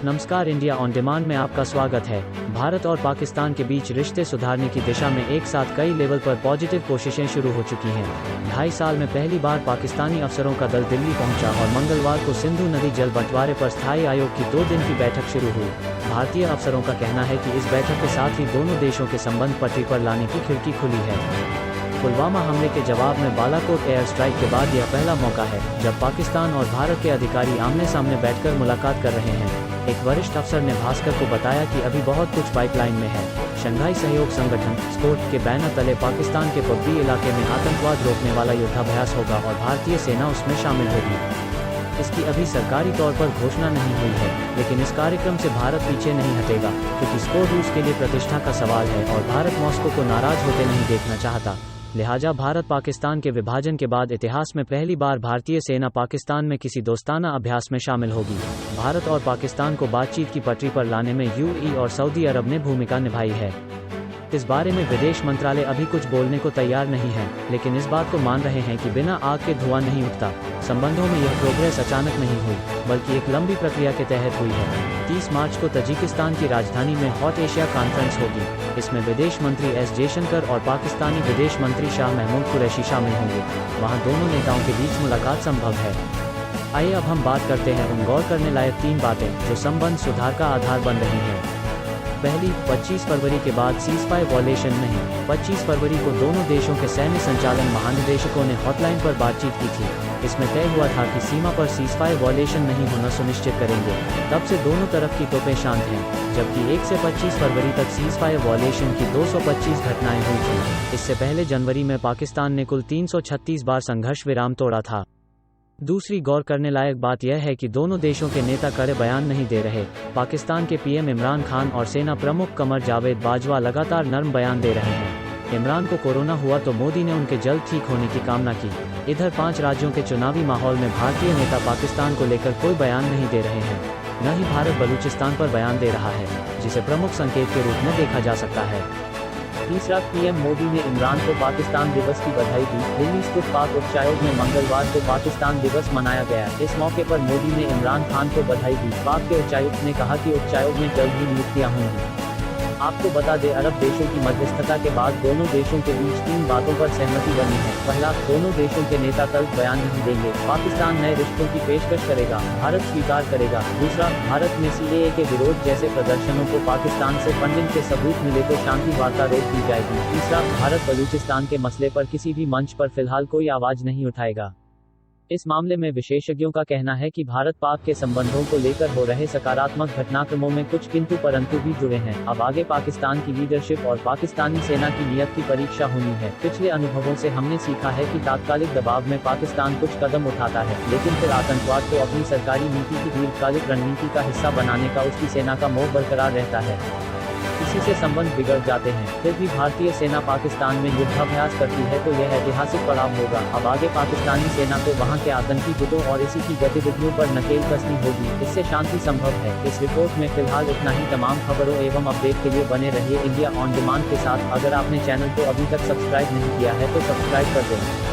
नमस्कार, India on demand में आपका स्वागत है। भारत और पाकिस्तान के बीच रिश्ते सुधारने की दिशा में एक साथ कई लेवल पर पॉजिटिव कोशिशें शुरू हो चुकी हैं। 2.5 साल में पहली बार पाकिस्तानी अफसरों का दल दिल्ली पहुंचा और मंगलवार को सिंधु नदी जल बंटवारे पर स्थायी आयोग की 2 दिन की बैठक शुरू हुई। भारतीय अफसरों का कहना है कि इस बैठक के साथ ही दोनों देशों के संबंध पटरी पर लाने की खिड़की खुली है। पुलवामा हमले के जवाब में बालाकोट एयर स्ट्राइक के बाद यह पहला मौका है जब पाकिस्तान और भारत के अधिकारी आमने सामने बैठकर मुलाकात कर रहे हैं। एक वरिष्ठ अफसर ने भास्कर को बताया कि अभी बहुत कुछ पाइपलाइन में है। शंघाई सहयोग संगठन स्कोट के बैनर तले पाकिस्तान के पगडी इलाके में आतंकवाद रोकने वाला युद्धाभ्यास होगा और भारतीय सेना उसमें शामिल होगी। इसकी अभी सरकारी तौर पर घोषणा नहीं हुई है, लेकिन इस कार्यक्रम से भारत पीछे नहीं हटेगा, क्योंकि स्कोट रूस के लिए प्रतिष्ठा का सवाल है और भारत मॉस्को को नाराज होते नहीं देखना चाहता। लिहाजा भारत पाकिस्तान के विभाजन के बाद इतिहास में पहली बार भारतीय सेना पाकिस्तान में किसी दोस्ताना अभ्यास में शामिल होगी। भारत और पाकिस्तान को बातचीत की पटरी पर लाने में यूएई और सऊदी अरब ने भूमिका निभाई है। इस बारे में विदेश मंत्रालय अभी कुछ बोलने को तैयार नहीं है, लेकिन इस बात को मान रहे हैं कि बिना आग के धुआं नहीं उठता। संबंधों में यह प्रोग्रेस अचानक नहीं हुई, बल्कि एक लंबी प्रक्रिया के तहत हुई है। 30 मार्च को तजिकिस्तान की राजधानी में हॉट एशिया कॉन्फ्रेंस होगी। इसमें विदेश मंत्री एस जयशंकर और पाकिस्तानी विदेश मंत्री शाह महमूद कुरैशी शामिल होंगे। वहां दोनों नेताओं के बीच मुलाकात संभव है। आइए अब हम बात करते हैं उन गौर करने लायक 3 बातें जो संबंध सुधार का आधार बन रही हैं। पहली, 25 फरवरी के बाद सीज़फायर वॉयलेशन नहीं। 25 फरवरी को दोनों देशों के सैन्य संचालन महानिदेशकों ने हॉटलाइन पर बातचीत की थी। इसमें तय हुआ था कि सीमा पर सीज़फायर वॉयलेशन नहीं होना सुनिश्चित करेंगे। तब से दोनों तरफ की तोपें शांत हैं, जबकि 1 से 25 फरवरी तक सीज़फायर वॉयलेशन की 225 घटनाएं हुई थी। इससे पहले जनवरी में पाकिस्तान ने कुल 336 बार संघर्ष विराम तोड़ा था। दूसरी गौर करने लायक बात यह है कि दोनों देशों के नेता कड़े बयान नहीं दे रहे। पाकिस्तान के पीएम इमरान खान और सेना प्रमुख कमर जावेद बाजवा लगातार नर्म बयान दे रहे हैं। इमरान को कोरोना हुआ तो मोदी ने उनके जल्द ठीक होने की कामना की। इधर 5 राज्यों के चुनावी माहौल में भारतीय नेता पाकिस्तान को लेकर कोई बयान नहीं दे रहे हैं। न ही भारत बलूचिस्तान पर बयान दे रहा है, जिसे प्रमुख संकेत के रूप में देखा जा सकता है। तीसरा, पीएम मोदी ने इमरान को पाकिस्तान दिवस की बधाई दी। दिल्ली स्थित पाक उच्चायोग में मंगलवार को पाकिस्तान दिवस मनाया गया। इस मौके पर मोदी ने इमरान खान को बधाई दी। पाक के उच्चायुक्त ने कहा कि उच्चायोग में जल्द ही नियुक्तियां होंगी। आपको बता दें, अरब देशों की मध्यस्थता के बाद दोनों देशों के बीच 3 बातों पर सहमति बनी है। पहला, दोनों देशों के नेता तल्ख बयान नहीं देंगे। पाकिस्तान नए रिश्तों की पेशकश करेगा, भारत स्वीकार करेगा। दूसरा, भारत में सीएए के विरोध जैसे प्रदर्शनों को पाकिस्तान से फंडिंग के सबूत मिले तो शांति वार्ता रोक दी जाएगी। तीसरा, भारत बलूचिस्तान के मसले पर किसी भी मंच पर फिलहाल कोई आवाज नहीं उठाएगा। इस मामले में विशेषज्ञों का कहना है कि भारत पाक के संबंधों को लेकर हो रहे सकारात्मक घटनाक्रमों में कुछ किंतु परंतु भी जुड़े हैं। अब आगे पाकिस्तान की लीडरशिप और पाकिस्तानी सेना की नीयत की परीक्षा होनी है। पिछले अनुभवों से हमने सीखा है कि तात्कालिक दबाव में पाकिस्तान कुछ कदम उठाता है, लेकिन फिर आतंकवाद को अपनी सरकारी नीति की दीर्घकालिक रणनीति का हिस्सा बनाने का उसकी सेना का मोह बरकरार रहता है। इसी से संबंध बिगड़ जाते हैं। फिर भी भारतीय सेना पाकिस्तान में युद्धाभ्यास करती है तो यह ऐतिहासिक पड़ाव होगा। अब आगे पाकिस्तानी सेना को वहां के आतंकी गुटों और इसी की गतिविधियों पर नकेल कसनी होगी। इससे शांति संभव है। इस रिपोर्ट में फिलहाल इतना ही। तमाम खबरों एवं अपडेट के लिए बने रहिए इंडिया ऑन डिमांड के साथ। अगर आपने चैनल को अभी तक सब्सक्राइब नहीं किया है तो सब्सक्राइब कर दें।